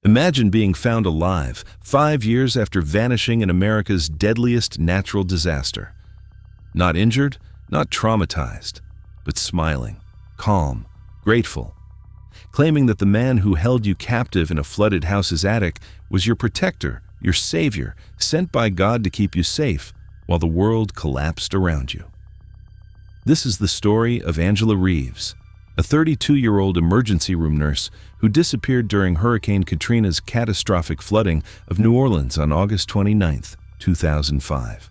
Imagine being found alive 5 years after vanishing in America's deadliest natural disaster. Not injured, not traumatized, but smiling, calm, grateful, claiming that the man who held you captive in a flooded house's attic was your protector, your savior, sent by God to keep you safe while the world collapsed around you. This is the story of Angela Reeves, a 32-year-old emergency room nurse who disappeared during Hurricane Katrina's catastrophic flooding of New Orleans on August 29, 2005.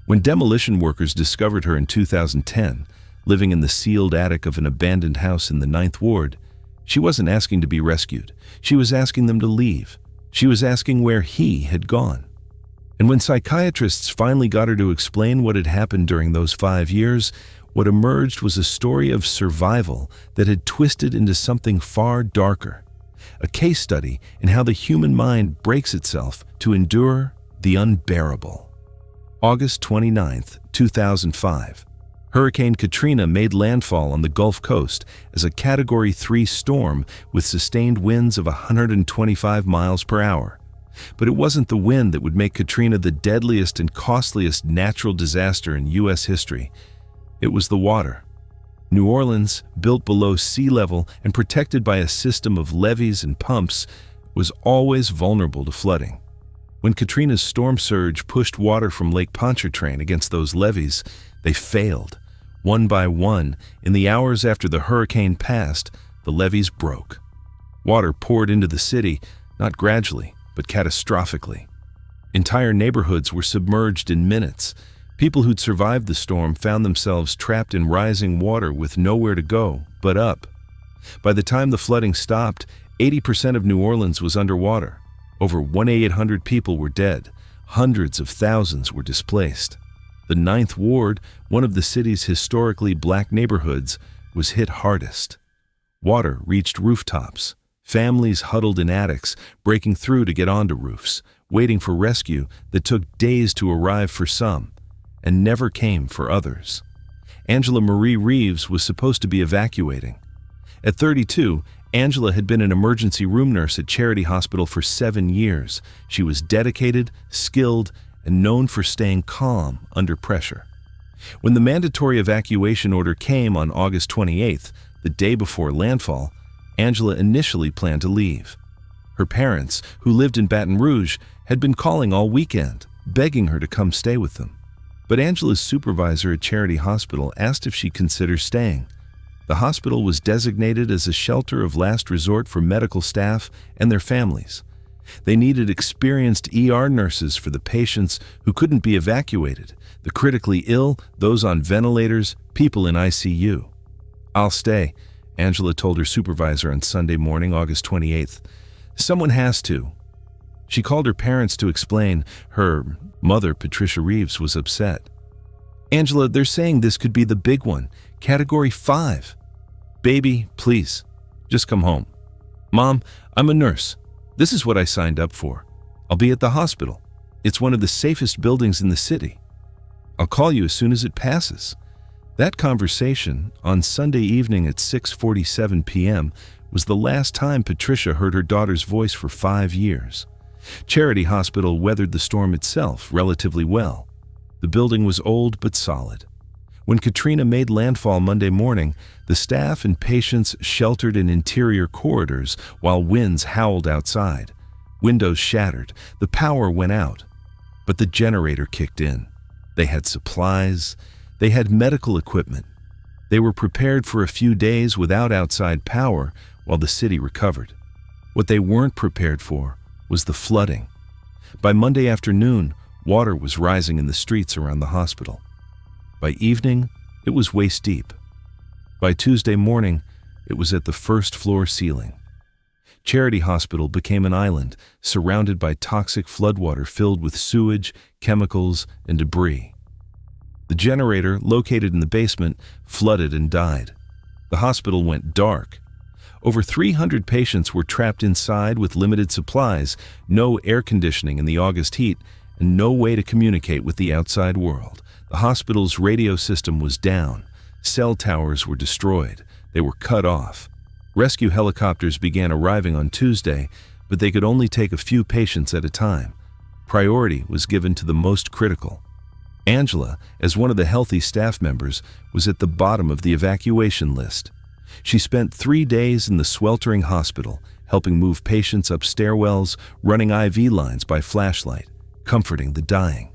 When demolition workers discovered her in 2010, living in the sealed attic of an abandoned house in the 9th Ward, she wasn't asking to be rescued. She was asking them to leave. She was asking where he had gone. And when psychiatrists finally got her to explain what had happened during those 5 years, what emerged was a story of survival that had twisted into something far darker. A case study in how the human mind breaks itself to endure the unbearable. August 29, 2005. Hurricane Katrina made landfall on the Gulf Coast as a Category 3 storm with sustained winds of 125 miles per hour. But it wasn't the wind that would make Katrina the deadliest and costliest natural disaster in U.S. history. It was the water. New Orleans, built below sea level and protected by a system of levees and pumps, was always vulnerable to flooding. When Katrina's storm surge pushed water from Lake Pontchartrain against those levees, they failed. One by one, in the hours after the hurricane passed, the levees broke. Water poured into the city, not gradually, but catastrophically. Entire neighborhoods were submerged in minutes. People who'd survived the storm found themselves trapped in rising water with nowhere to go but up. By the time the flooding stopped, 80% of New Orleans was underwater. Over 1,800 people were dead. Hundreds of thousands were displaced. The 9th Ward, one of the city's historically black neighborhoods, was hit hardest. Water reached rooftops. Families huddled in attics, breaking through to get onto roofs, waiting for rescue that took days to arrive for some, and never came for others. Angela Marie Reeves was supposed to be evacuating. At 32, Angela had been an emergency room nurse at Charity Hospital for 7 years. She was dedicated, skilled, and known for staying calm under pressure. When the mandatory evacuation order came on August 28th, the day before landfall, Angela initially planned to leave. Her parents, who lived in Baton Rouge, had been calling all weekend, begging her to come stay with them. But Angela's supervisor at Charity Hospital asked if she'd consider staying. The hospital was designated as a shelter of last resort for medical staff and their families. They needed experienced ER nurses for the patients who couldn't be evacuated, the critically ill, those on ventilators, people in ICU. "I'll stay," Angela told her supervisor on Sunday morning, August 28th. "Someone has to." She called her parents to explain. Her mother, Patricia Reeves, was upset. "Angela, they're saying this could be the big one, Category 5. Baby, please, just come home." "Mom, I'm a nurse. This is what I signed up for. I'll be at the hospital. It's one of the safest buildings in the city. I'll call you as soon as it passes." That conversation, on Sunday evening at 6:47 p.m., was the last time Patricia heard her daughter's voice for 5 years. Charity Hospital weathered the storm itself relatively well. The building was old but solid. When Katrina made landfall Monday morning, the staff and patients sheltered in interior corridors while winds howled outside. Windows shattered, the power went out. But the generator kicked in. They had supplies, they had medical equipment. They were prepared for a few days without outside power while the city recovered. What they weren't prepared for was the flooding. By Monday afternoon, water was rising in the streets around the hospital. By evening, it was waist deep. By Tuesday morning, it was at the first floor ceiling. Charity Hospital became an island surrounded by toxic floodwater filled with sewage, chemicals, and debris. The generator, located in the basement, flooded and died. The hospital went dark. Over 300 patients were trapped inside with limited supplies, no air conditioning in the August heat, and no way to communicate with the outside world. The hospital's radio system was down. Cell towers were destroyed. They were cut off. Rescue helicopters began arriving on Tuesday, but they could only take a few patients at a time. Priority was given to the most critical. Angela, as one of the healthy staff members, was at the bottom of the evacuation list. She spent 3 days in the sweltering hospital, helping move patients up stairwells, running IV lines by flashlight, comforting the dying.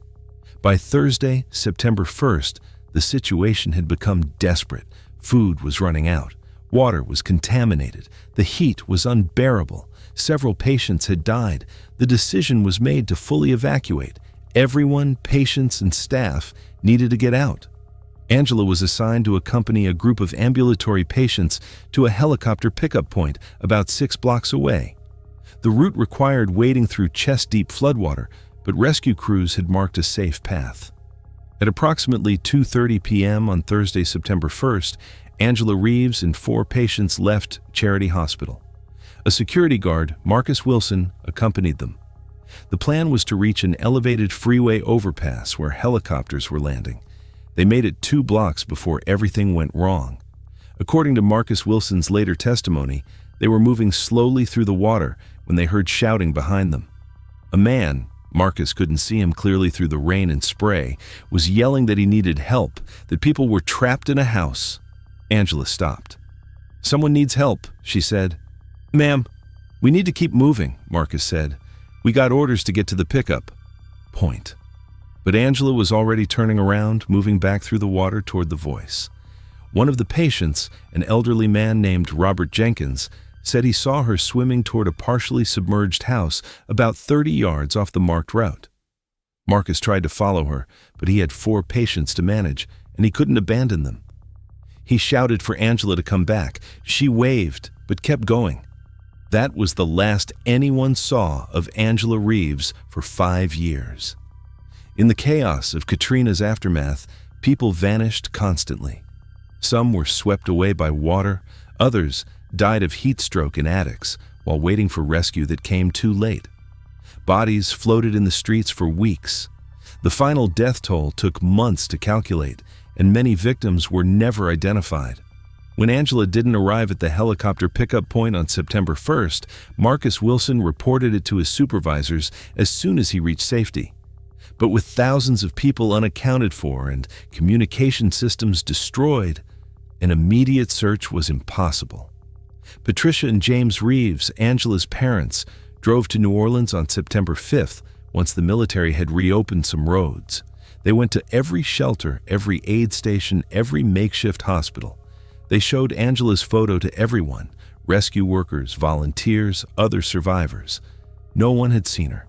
By Thursday, September 1st, the situation had become desperate. Food was running out. Water was contaminated. The heat was unbearable. Several patients had died. The decision was made to fully evacuate. Everyone, patients and staff, needed to get out. Angela was assigned to accompany a group of ambulatory patients to a helicopter pickup point about 6 blocks away. The route required wading through chest-deep floodwater, but rescue crews had marked a safe path. At approximately 2:30 p.m. on Thursday, September 1st, Angela Reeves and 4 patients left Charity Hospital. A security guard, Marcus Wilson, accompanied them. The plan was to reach an elevated freeway overpass where helicopters were landing. They made it 2 blocks before everything went wrong. According to Marcus Wilson's later testimony, they were moving slowly through the water when they heard shouting behind them. A man, Marcus couldn't see him clearly through the rain and spray, was yelling that he needed help, that people were trapped in a house. Angela stopped. "Someone needs help," she said. "Ma'am, we need to keep moving," Marcus said. "We got orders to get to the pickup point." But Angela was already turning around, moving back through the water toward the voice. One of the patients, an elderly man named Robert Jenkins, said he saw her swimming toward a partially submerged house about 30 yards off the marked route. Marcus tried to follow her, but he had 4 patients to manage, and he couldn't abandon them. He shouted for Angela to come back. She waved, but kept going. That was the last anyone saw of Angela Reeves for 5 years. In the chaos of Katrina's aftermath, people vanished constantly. Some were swept away by water, others died of heat stroke in attics while waiting for rescue that came too late. Bodies floated in the streets for weeks. The final death toll took months to calculate, and many victims were never identified. When Angela didn't arrive at the helicopter pickup point on September 1st, Marcus Wilson reported it to his supervisors as soon as he reached safety. But with thousands of people unaccounted for and communication systems destroyed, an immediate search was impossible. Patricia and James Reeves, Angela's parents, drove to New Orleans on September 5th once the military had reopened some roads. They went to every shelter, every aid station, every makeshift hospital. They showed Angela's photo to everyone, rescue workers, volunteers, other survivors. No one had seen her.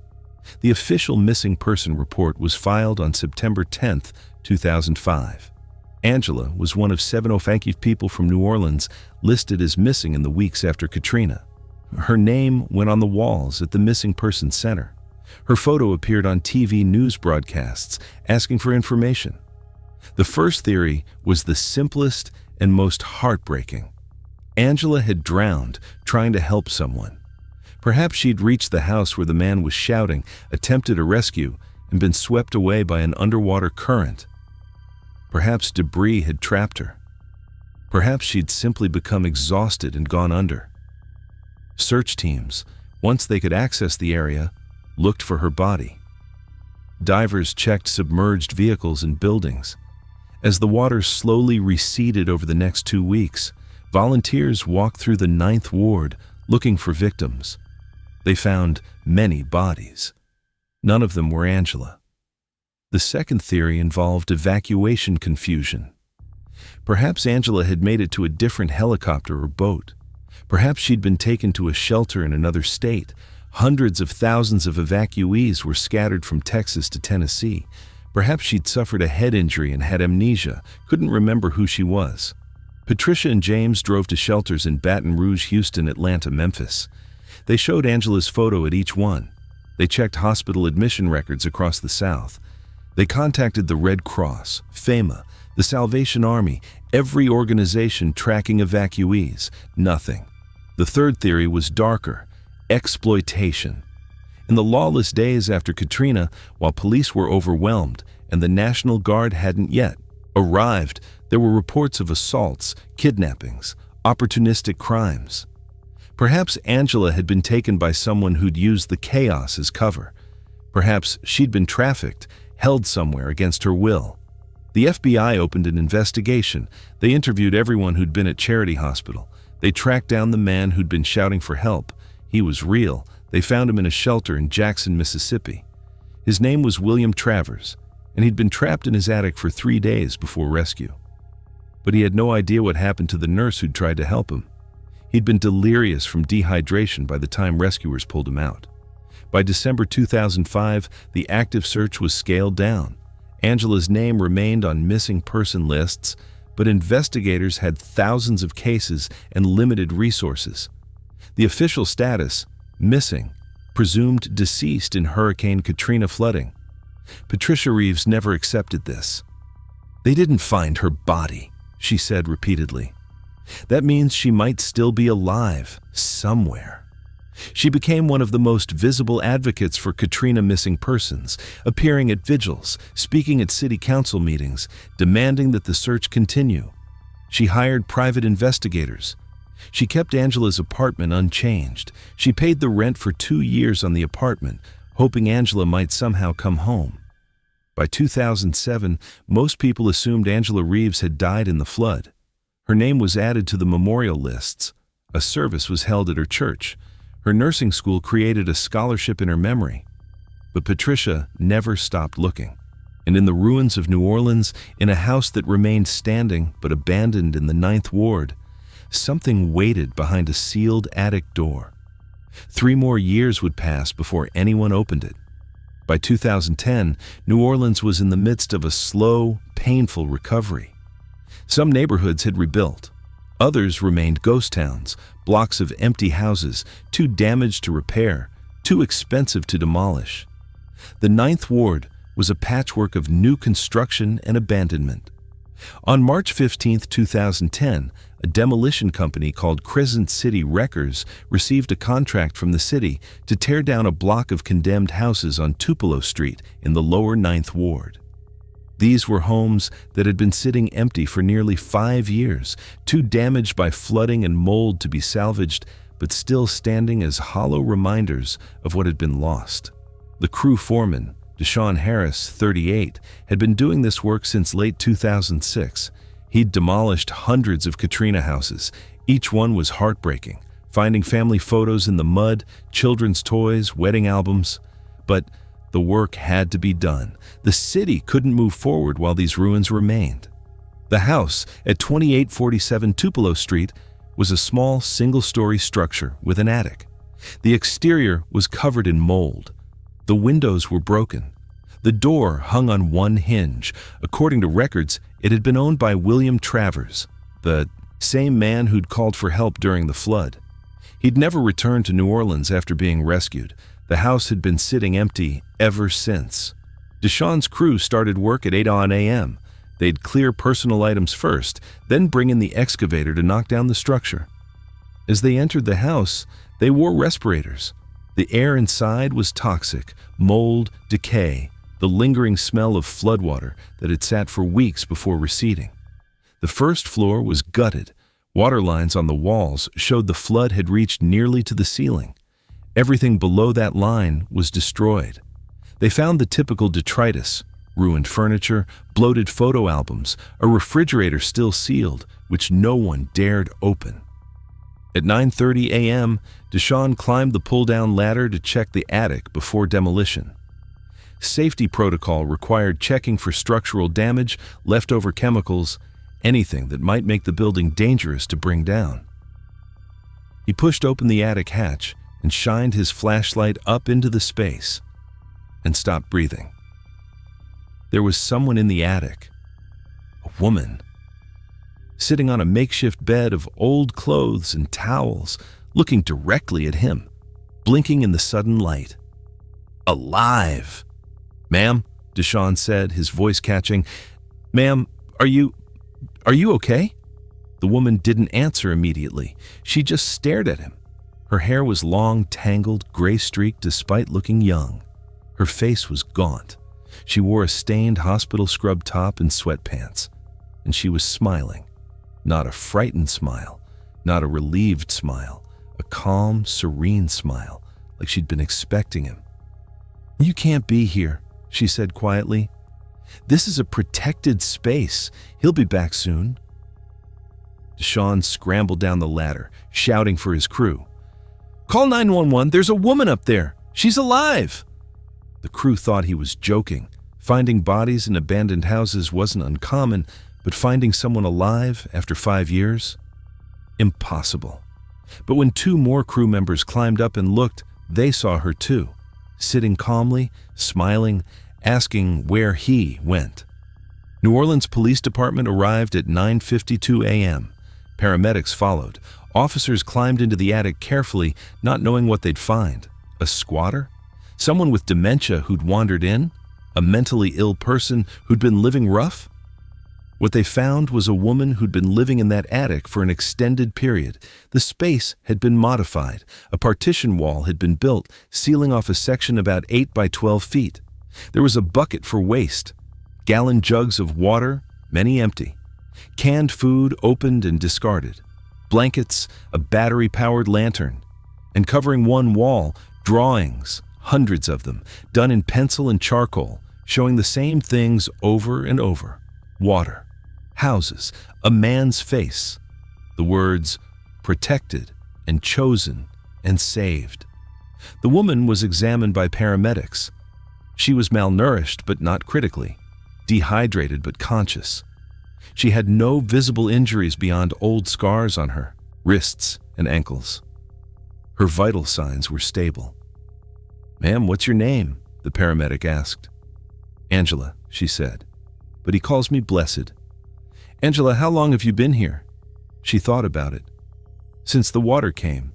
The official missing person report was filed on September 10, 2005. Angela was one of 7 effective people from New Orleans listed as missing in the weeks after Katrina. Her name went on the walls at the Missing Persons Center. Her photo appeared on TV news broadcasts asking for information. The first theory was the simplest and most heartbreaking. Angela had drowned trying to help someone. Perhaps she'd reached the house where the man was shouting, attempted a rescue, and been swept away by an underwater current. Perhaps debris had trapped her. Perhaps she'd simply become exhausted and gone under. Search teams, once they could access the area, looked for her body. Divers checked submerged vehicles and buildings. As the water slowly receded over the next 2 weeks, volunteers walked through the 9th Ward looking for victims. They found many bodies. None of them were Angela. The second theory involved evacuation confusion. Perhaps Angela had made it to a different helicopter or boat. Perhaps she'd been taken to a shelter in another state. Hundreds of thousands of evacuees were scattered from Texas to Tennessee. Perhaps she'd suffered a head injury and had amnesia, couldn't remember who she was. Patricia and James drove to shelters in Baton Rouge, Houston, Atlanta, Memphis. They showed Angela's photo at each one. They checked hospital admission records across the South. They contacted the Red Cross, FEMA, the Salvation Army, every organization tracking evacuees. Nothing. The third theory was darker: exploitation. In the lawless days after Katrina, while police were overwhelmed and the National Guard hadn't yet arrived, there were reports of assaults, kidnappings, opportunistic crimes. Perhaps Angela had been taken by someone who'd used the chaos as cover. Perhaps she'd been trafficked, held somewhere against her will. The FBI opened an investigation. They interviewed everyone who'd been at Charity Hospital. They tracked down the man who'd been shouting for help. He was real. They found him in a shelter in Jackson, Mississippi. His name was William Travers, and he'd been trapped in his attic for 3 days before rescue. But he had no idea what happened to the nurse who'd tried to help him. He'd been delirious from dehydration by the time rescuers pulled him out. By December 2005, the active search was scaled down. Angela's name remained on missing person lists, but investigators had thousands of cases and limited resources. The official status, missing, presumed deceased in Hurricane Katrina flooding. Patricia Reeves never accepted this. "They didn't find her body," she said repeatedly. "That means she might still be alive somewhere." She became one of the most visible advocates for Katrina missing persons, appearing at vigils, speaking at city council meetings, demanding that the search continue. She hired private investigators. She kept Angela's apartment unchanged. She paid the rent for 2 years on the apartment, hoping Angela might somehow come home. By 2007, most people assumed Angela Reeves had died in the flood. Her name was added to the memorial lists. A service was held at her church. Her nursing school created a scholarship in her memory. But Patricia never stopped looking. And in the ruins of New Orleans, in a house that remained standing but abandoned in the 9th Ward, something waited behind a sealed attic door. 3 more years would pass before anyone opened it. By 2010, New Orleans was in the midst of a slow, painful recovery. Some neighborhoods had rebuilt. Others remained ghost towns, blocks of empty houses, too damaged to repair, too expensive to demolish. The 9th Ward was a patchwork of new construction and abandonment. On March 15, 2010, a demolition company called Crescent City Wreckers received a contract from the city to tear down a block of condemned houses on Tupelo Street in the lower 9th Ward. These were homes that had been sitting empty for nearly 5 years, too damaged by flooding and mold to be salvaged, but still standing as hollow reminders of what had been lost. The crew foreman, Deshaun Harris, 38, had been doing this work since late 2006. He'd demolished hundreds of Katrina houses. Each one was heartbreaking, finding family photos in the mud, children's toys, wedding albums. But the work had to be done. The city couldn't move forward while these ruins remained. The house at 2847 Tupelo Street was a small single-story structure with an attic. The exterior was covered in mold. The windows were broken. The door hung on one hinge. According to records, it had been owned by William Travers, the same man who'd called for help during the flood. He'd never returned to New Orleans after being rescued. The house had been sitting empty ever since. Deshaun's crew started work at 8 a.m. They'd clear personal items first, then bring in the excavator to knock down the structure. As they entered the house, they wore respirators. The air inside was toxic, mold, decay, the lingering smell of floodwater that had sat for weeks before receding. The first floor was gutted. Water lines on the walls showed the flood had reached nearly to the ceiling. Everything below that line was destroyed. They found the typical detritus, ruined furniture, bloated photo albums, a refrigerator still sealed, which no one dared open. At 9:30 a.m., Deshaun climbed the pull-down ladder to check the attic before demolition. Safety protocol required checking for structural damage, leftover chemicals, anything that might make the building dangerous to bring down. He pushed open the attic hatch and shined his flashlight up into the space and stopped breathing. There was someone in the attic, a woman, sitting on a makeshift bed of old clothes and towels, looking directly at him, blinking in the sudden light. Alive! "Ma'am," Deshaun said, his voice catching. "Ma'am, are you okay?" The woman didn't answer immediately. She just stared at him. Her hair was long, tangled, gray-streaked despite looking young. Her face was gaunt. She wore a stained hospital scrub top and sweatpants. And she was smiling. Not a frightened smile, not a relieved smile, a calm, serene smile, like she'd been expecting him. "You can't be here," she said quietly. "This is a protected space. He'll be back soon." Deshawn scrambled down the ladder, shouting for his crew. "Call 911, there's a woman up there. She's alive!" The crew thought he was joking. Finding bodies in abandoned houses wasn't uncommon, but finding someone alive after 5 years? Impossible. But when 2 more crew members climbed up and looked, they saw her too, sitting calmly, smiling, asking where he went. New Orleans Police Department arrived at 9:52 a.m. Paramedics followed. Officers climbed into the attic carefully, not knowing what they'd find. A squatter? Someone with dementia who'd wandered in? A mentally ill person who'd been living rough? What they found was a woman who'd been living in that attic for an extended period. The space had been modified. A partition wall had been built, sealing off a section about 8 by 12 feet. There was a bucket for waste, gallon jugs of water, many empty, canned food opened and discarded, blankets, a battery-powered lantern, and covering one wall, drawings, hundreds of them, done in pencil and charcoal, showing the same things over and over. Water, houses, a man's face, the words protected and chosen and saved. The woman was examined by paramedics. She was malnourished but not critically, dehydrated but conscious. She had no visible injuries beyond old scars on her wrists and ankles. Her vital signs were stable. "Ma'am, what's your name?" the paramedic asked. "Angela," she said, "but he calls me Blessed." "Angela, how long have you been here?" She thought about it. "Since the water came.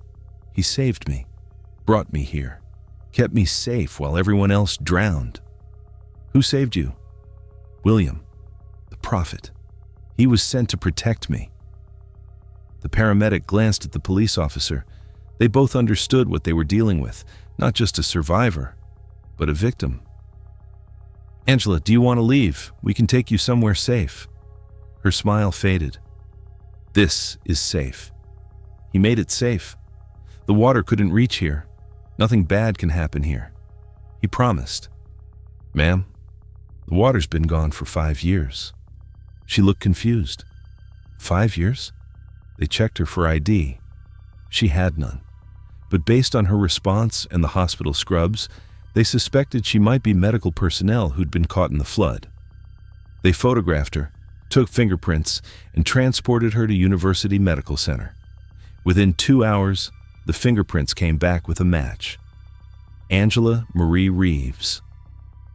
He saved me, brought me here, kept me safe while everyone else drowned." "Who saved you?" "William, the prophet. He was sent to protect me." The paramedic glanced at the police officer. They both understood what they were dealing with, not just a survivor, but a victim. "Angela, do you want to leave? We can take you somewhere safe." Her smile faded. "This is safe." He made it safe. The water couldn't reach here. Nothing bad can happen here. He promised. "Ma'am, the water's been gone for 5 years." She looked confused. 5 years? They checked her for ID. She had none. But based on her response and the hospital scrubs, they suspected she might be medical personnel who'd been caught in the flood. They photographed her, took fingerprints, and transported her to University Medical Center. Within 2 hours, the fingerprints came back with a match. Angela Marie Reeves.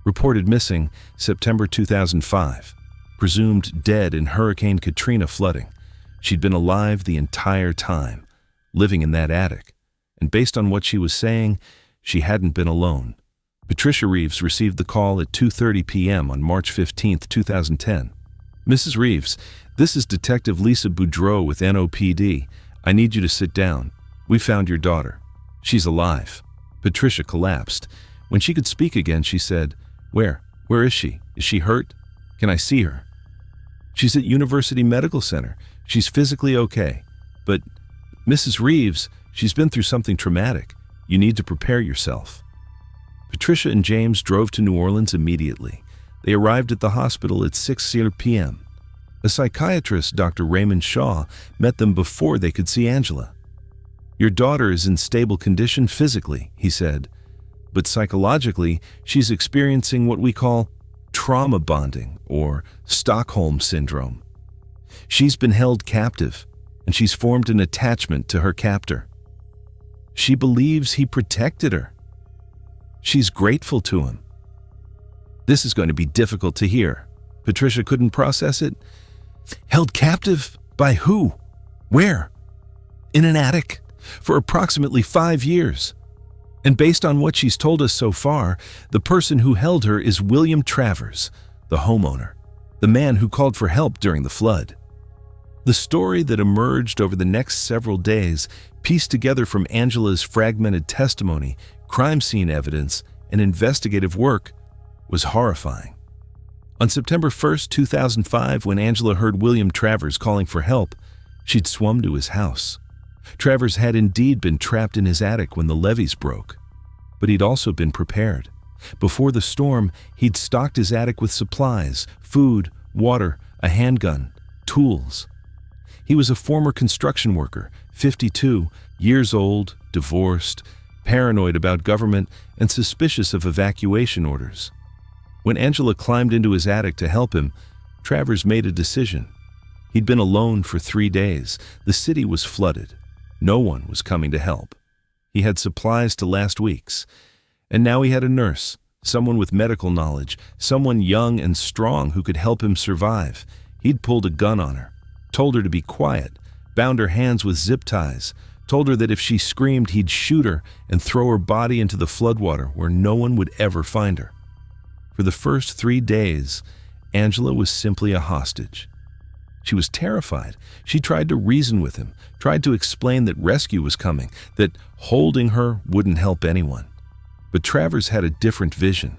Reported missing September 2005. Presumed dead in Hurricane Katrina flooding. She'd been alive the entire time, living in that attic. And based on what she was saying, she hadn't been alone. Patricia Reeves received the call at 2:30 p.m. on March 15, 2010. "Mrs. Reeves, this is Detective Lisa Boudreau with NOPD. I need you to sit down. We found your daughter. She's alive." Patricia collapsed. When she could speak again, she said, Where is she? Is she hurt? Can I see her?" "She's at University Medical Center. She's physically okay. But, Mrs. Reeves, she's been through something traumatic. You need to prepare yourself." Patricia and James drove to New Orleans immediately. They arrived at the hospital at 6 p.m. A psychiatrist, Dr. Raymond Shaw, met them before they could see Angela. "Your daughter is in stable condition physically," he said, "but psychologically, she's experiencing what we call trauma bonding or Stockholm Syndrome. She's been held captive, and she's formed an attachment to her captor. She believes he protected her. She's grateful to him." This is going to be difficult to hear. Patricia couldn't process it. Held captive? By who? Where? In an attic? For approximately 5 years. And based on what she's told us so far, the person who held her is William Travers, the homeowner, the man who called for help during the flood. The story that emerged over the next several days, pieced together from Angela's fragmented testimony, crime scene evidence, and investigative work, was horrifying. On September 1st, 2005, when Angela heard William Travers calling for help, she'd swum to his house. Travers had indeed been trapped in his attic when the levees broke. But he'd also been prepared. Before the storm, he'd stocked his attic with supplies, food, water, a handgun, tools. He was a former construction worker, 52, years old, divorced, paranoid about government, and suspicious of evacuation orders. When Angela climbed into his attic to help him, Travers made a decision. He'd been alone for 3 days. The city was flooded. No one was coming to help. He had supplies to last weeks. And now he had a nurse, someone with medical knowledge, someone young and strong who could help him survive. He'd pulled a gun on her, told her to be quiet, bound her hands with zip ties, told her that if she screamed, he'd shoot her and throw her body into the floodwater where no one would ever find her. For the first 3 days, Angela was simply a hostage. She was terrified. She tried to reason with him, tried to explain that rescue was coming, that holding her wouldn't help anyone. But Travers had a different vision.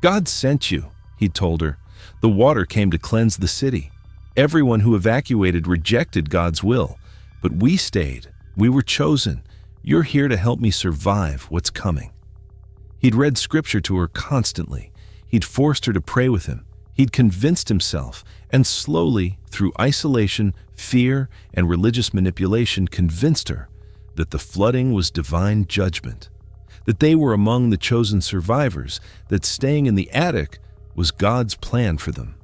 "God sent you," he told her. "The water came to cleanse the city. Everyone who evacuated rejected God's will. But we stayed. We were chosen. You're here to help me survive what's coming." He'd read scripture to her constantly. He'd forced her to pray with him. He'd convinced himself, and slowly, through isolation, fear, and religious manipulation, convinced her that the flooding was divine judgment, that they were among the chosen survivors, that staying in the attic was God's plan for them.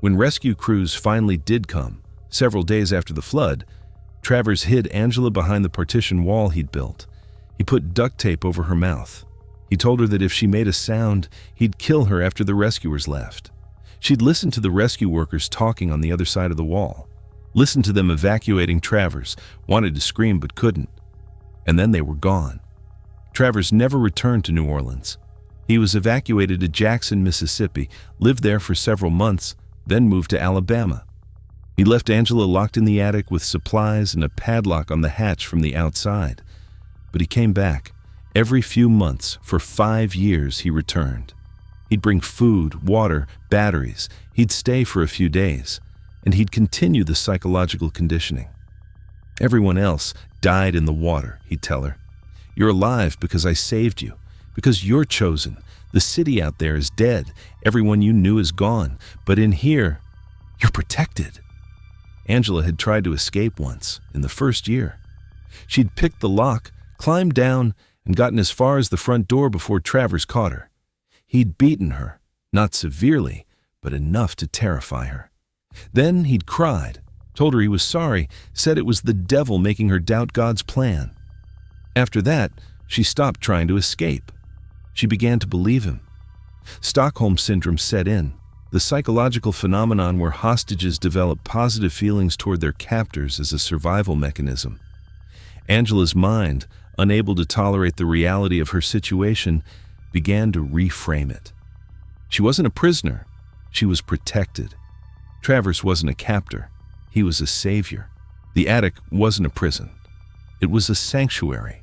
When rescue crews finally did come, several days after the flood, Travers hid Angela behind the partition wall he'd built. He put duct tape over her mouth. He told her that if she made a sound, he'd kill her after the rescuers left. She'd listened to the rescue workers talking on the other side of the wall, listened to them evacuating Travers, wanted to scream but couldn't. And then they were gone. Travers never returned to New Orleans. He was evacuated to Jackson, Mississippi, lived there for several months, then moved to Alabama. He left Angela locked in the attic with supplies and a padlock on the hatch from the outside. But he came back. Every few months, for 5 years, he returned. He'd bring food, water, batteries. He'd stay for a few days, and he'd continue the psychological conditioning. "Everyone else died in the water," he'd tell her. "You're alive because I saved you, because you're chosen. The city out there is dead. Everyone you knew is gone. But in here, you're protected." Angela had tried to escape once, in the first year. She'd picked the lock, climbed down, and gotten as far as the front door before Travers caught her. He'd beaten her, not severely, but enough to terrify her. Then he'd cried, told her he was sorry, said it was the devil making her doubt God's plan. After that, she stopped trying to escape. She began to believe him. Stockholm Syndrome set in, the psychological phenomenon where hostages develop positive feelings toward their captors as a survival mechanism. Angela's mind, unable to tolerate the reality of her situation, began to reframe it. She wasn't a prisoner. She was protected. Travers wasn't a captor. He was a savior. The attic wasn't a prison. It was a sanctuary.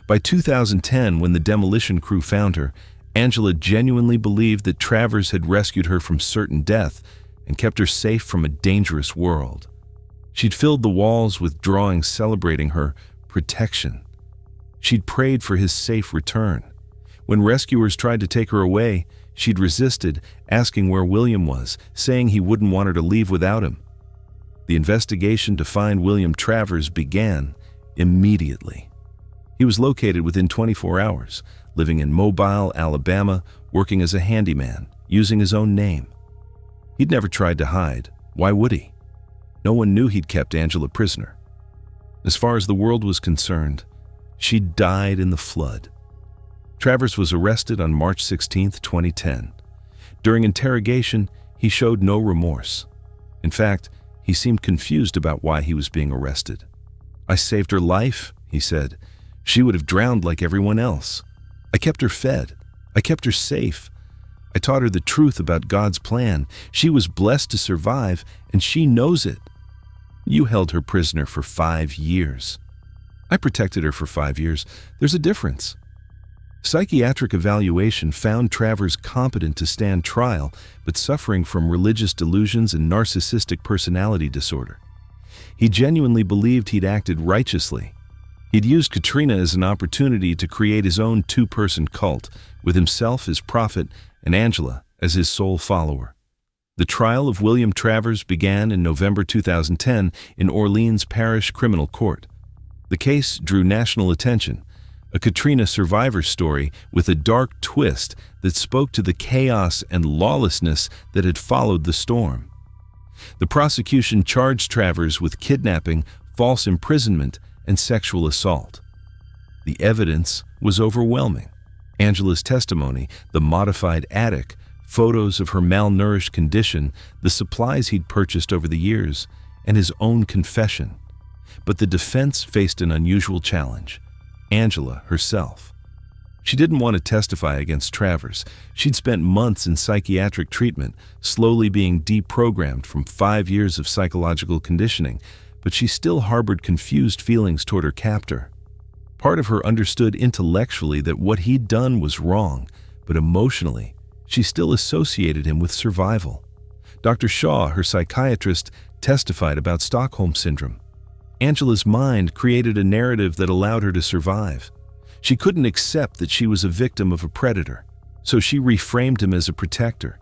By 2010, when the demolition crew found her, Angela genuinely believed that Travers had rescued her from certain death and kept her safe from a dangerous world. She'd filled the walls with drawings celebrating her protection. She'd prayed for his safe return. When rescuers tried to take her away, she'd resisted, asking where William was, saying he wouldn't want her to leave without him. The investigation to find William Travers began immediately. He was located within 24 hours, living in Mobile, Alabama, working as a handyman, using his own name. He'd never tried to hide. Why would he? No one knew he'd kept Angela prisoner. As far as the world was concerned, she died in the flood. Travers was arrested on March 16, 2010. During interrogation, he showed no remorse. In fact, he seemed confused about why he was being arrested. "I saved her life," he said. "She would have drowned like everyone else. I kept her fed. I kept her safe. I taught her the truth about God's plan. She was blessed to survive, and she knows it. You held her prisoner for 5 years. I protected her for 5 years. There's a difference." Psychiatric evaluation found Travers competent to stand trial, but suffering from religious delusions and narcissistic personality disorder. He genuinely believed he'd acted righteously. He'd used Katrina as an opportunity to create his own two-person cult, with himself as prophet and Angela as his sole follower. The trial of William Travers began in November 2010 in Orleans Parish Criminal Court. The case drew national attention, a Katrina survivor story with a dark twist that spoke to the chaos and lawlessness that had followed the storm. The prosecution charged Travers with kidnapping, false imprisonment, and sexual assault. The evidence was overwhelming. Angela's testimony, the modified attic, photos of her malnourished condition, the supplies he'd purchased over the years, and his own confession. But the defense faced an unusual challenge: Angela herself. She didn't want to testify against Travers. She'd spent months in psychiatric treatment, slowly being deprogrammed from 5 years of psychological conditioning, but she still harbored confused feelings toward her captor. Part of her understood intellectually that what he'd done was wrong, but emotionally, she still associated him with survival. Dr. Shaw, her psychiatrist, testified about Stockholm Syndrome. Angela's mind created a narrative that allowed her to survive. She couldn't accept that she was a victim of a predator, so she reframed him as a protector.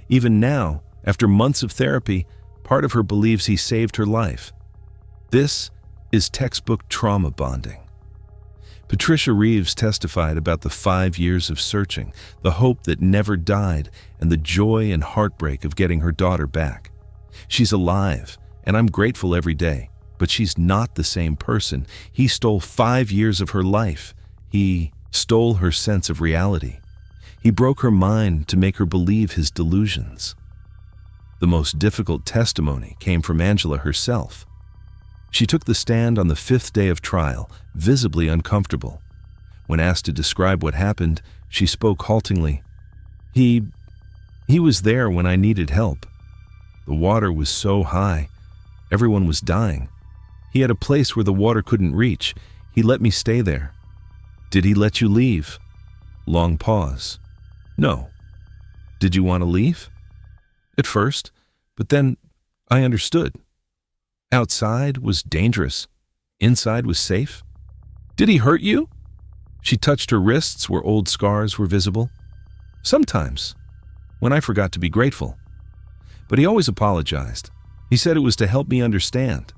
Even now, after months of therapy, part of her believes he saved her life. This is textbook trauma bonding. Patricia Reeves testified about the 5 years of searching, the hope that never died, and the joy and heartbreak of getting her daughter back. She's alive, and I'm grateful every day, but she's not the same person. He stole 5 years of her life. He stole her sense of reality. He broke her mind to make her believe his delusions. The most difficult testimony came from Angela herself. She took the stand on the 5th day of trial, visibly uncomfortable. When asked to describe what happened, she spoke haltingly. He was there when I needed help. The water was so high. Everyone was dying. He had a place where the water couldn't reach. He let me stay there. Did he let you leave? Long pause. No. Did you want to leave? At first, but then I understood. Outside was dangerous. Inside was safe. Did he hurt you? She touched her wrists where old scars were visible. Sometimes, when I forgot to be grateful. But he always apologized. He said it was to help me understand.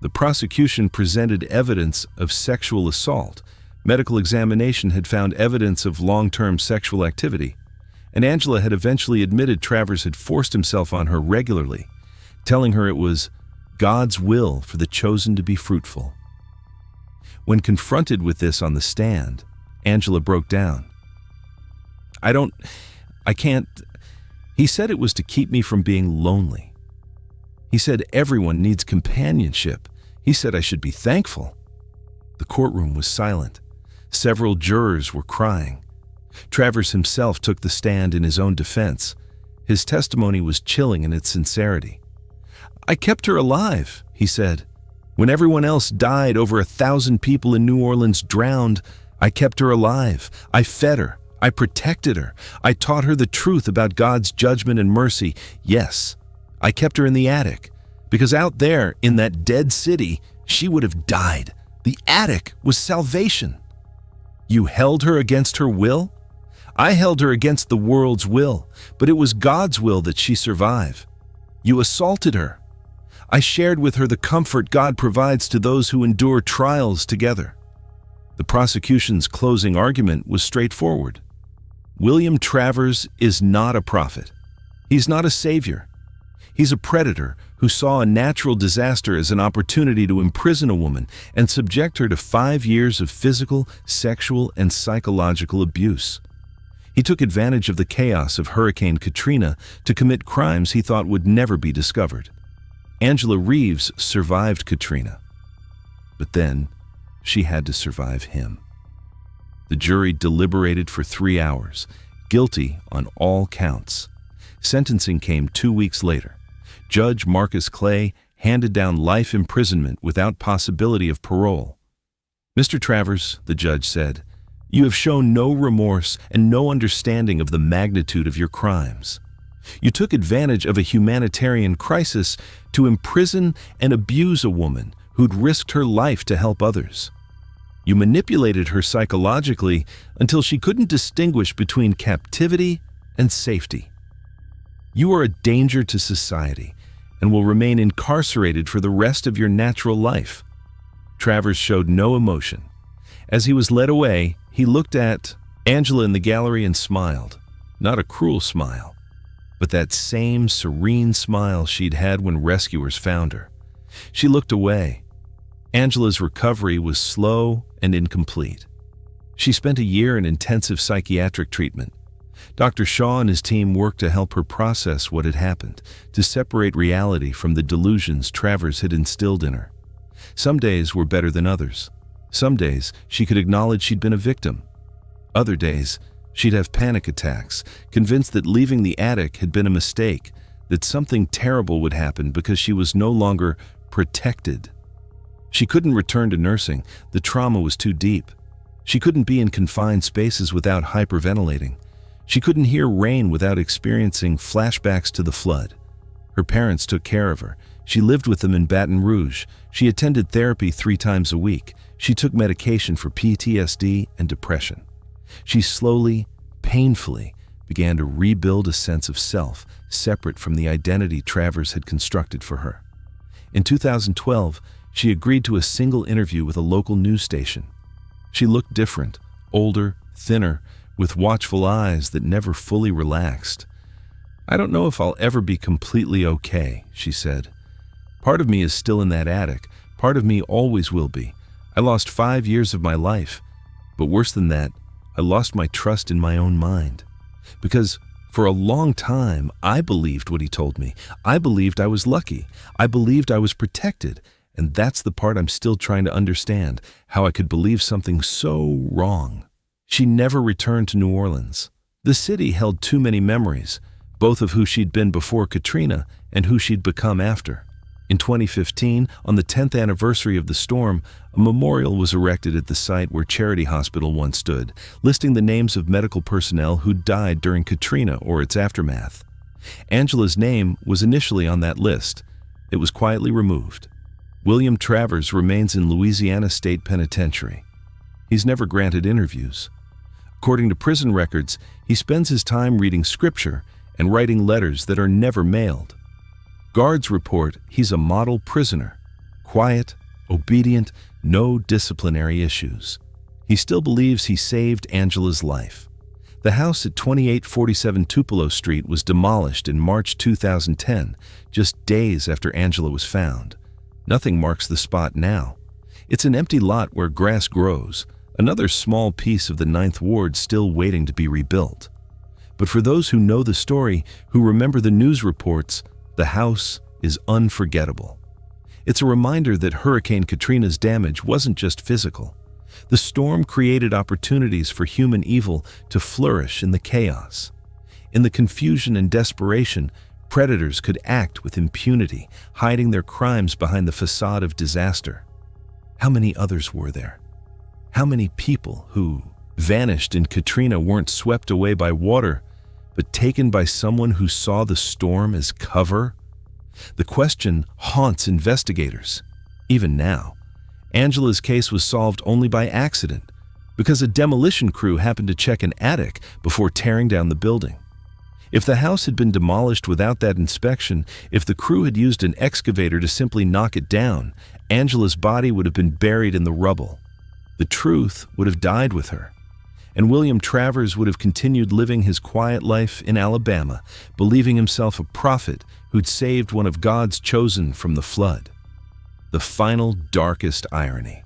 The prosecution presented evidence of sexual assault. Medical examination had found evidence of long-term sexual activity, and Angela had eventually admitted Travers had forced himself on her regularly, telling her it was God's will for the chosen to be fruitful. When confronted with this on the stand, Angela broke down. I can't. He said it was to keep me from being lonely. He said everyone needs companionship. He said I should be thankful. The courtroom was silent. Several jurors were crying. Travers himself took the stand in his own defense. His testimony was chilling in its sincerity. I kept her alive, he said. When everyone else died, over 1,000 people in New Orleans drowned, I kept her alive. I fed her. I protected her. I taught her the truth about God's judgment and mercy. Yes, I kept her in the attic, because out there in that dead city, she would have died. The attic was salvation. You held her against her will? I held her against the world's will, but it was God's will that she survive. You assaulted her. I shared with her the comfort God provides to those who endure trials together. The prosecution's closing argument was straightforward. William Travers is not a prophet. He's not a savior. He's a predator who saw a natural disaster as an opportunity to imprison a woman and subject her to 5 years of physical, sexual, and psychological abuse. He took advantage of the chaos of Hurricane Katrina to commit crimes he thought would never be discovered. Angela Reeves survived Katrina, but then she had to survive him. The jury deliberated for 3 hours, guilty on all counts. Sentencing came 2 weeks later. Judge Marcus Clay handed down life imprisonment without possibility of parole. Mr. Travers, the judge said, you have shown no remorse and no understanding of the magnitude of your crimes. You took advantage of a humanitarian crisis to imprison and abuse a woman who'd risked her life to help others. You manipulated her psychologically until she couldn't distinguish between captivity and safety. You are a danger to society and will remain incarcerated for the rest of your natural life. Travers showed no emotion. As he was led away, he looked at Angela in the gallery and smiled. Not a cruel smile, but that same serene smile she'd had when rescuers found her. She looked away. Angela's recovery was slow and incomplete. She spent a year in intensive psychiatric treatment. Dr. Shaw and his team worked to help her process what had happened, to separate reality from the delusions Travers had instilled in her. Some days were better than others. Some days she could acknowledge she'd been a victim. Other days, she'd have panic attacks, convinced that leaving the attic had been a mistake, that something terrible would happen because she was no longer protected. She couldn't return to nursing. The trauma was too deep. She couldn't be in confined spaces without hyperventilating. She couldn't hear rain without experiencing flashbacks to the flood. Her parents took care of her. She lived with them in Baton Rouge. She attended therapy 3 times a week. She took medication for PTSD and depression. She slowly, painfully, began to rebuild a sense of self, separate from the identity Travers had constructed for her. In 2012, she agreed to a single interview with a local news station. She looked different, older, thinner, with watchful eyes that never fully relaxed. "I don't know if I'll ever be completely okay," she said. "Part of me is still in that attic. Part of me always will be. I lost 5 years of my life. But worse than that, I lost my trust in my own mind. Because for a long time, I believed what he told me. I believed I was lucky. I believed I was protected. And that's the part I'm still trying to understand, how I could believe something so wrong." She never returned to New Orleans. The city held too many memories, both of who she'd been before Katrina and who she'd become after. In 2015, on the 10th anniversary of the storm, a memorial was erected at the site where Charity Hospital once stood, listing the names of medical personnel who died during Katrina or its aftermath. Angela's name was initially on that list. It was quietly removed. William Travers remains in Louisiana State Penitentiary. He's never granted interviews. According to prison records, he spends his time reading scripture and writing letters that are never mailed. Guards report he's a model prisoner, quiet, obedient, no disciplinary issues. He still believes he saved Angela's life. The house at 2847 Tupelo Street was demolished in March 2010, just days after Angela was found. Nothing marks the spot now. It's an empty lot where grass grows, another small piece of the 9th Ward still waiting to be rebuilt. But for those who know the story, who remember the news reports, the house is unforgettable. It's a reminder that Hurricane Katrina's damage wasn't just physical. The storm created opportunities for human evil to flourish in the chaos. In the confusion and desperation, predators could act with impunity, hiding their crimes behind the facade of disaster. How many others were there? How many people who vanished in Katrina weren't swept away by water, but taken by someone who saw the storm as cover? The question haunts investigators, even now. Angela's case was solved only by accident, because a demolition crew happened to check an attic before tearing down the building. If the house had been demolished without that inspection, if the crew had used an excavator to simply knock it down, Angela's body would have been buried in the rubble. The truth would have died with her. And William Travers would have continued living his quiet life in Alabama, believing himself a prophet who'd saved one of God's chosen from the flood. The final, darkest irony.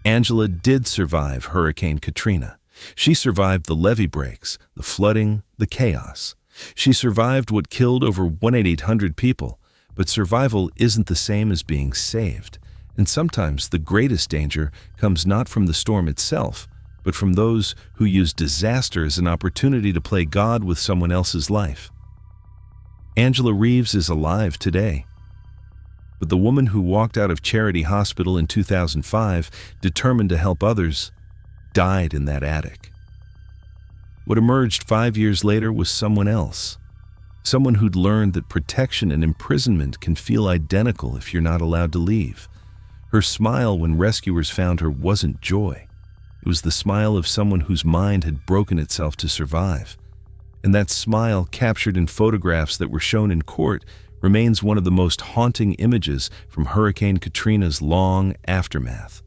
Angela did survive Hurricane Katrina. She survived the levee breaks, the flooding, the chaos. She survived what killed over 1,800 people, but survival isn't the same as being saved. And sometimes the greatest danger comes not from the storm itself, but from those who use disaster as an opportunity to play God with someone else's life. Angela Reeves is alive today. But the woman who walked out of Charity Hospital in 2005, determined to help others, died in that attic. What emerged 5 years later was someone else. Someone who'd learned that protection and imprisonment can feel identical if you're not allowed to leave. Her smile when rescuers found her wasn't joy. It was the smile of someone whose mind had broken itself to survive. And that smile, captured in photographs that were shown in court, remains one of the most haunting images from Hurricane Katrina's long aftermath.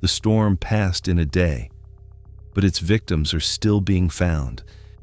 The storm passed in a day, but its victims are still being found,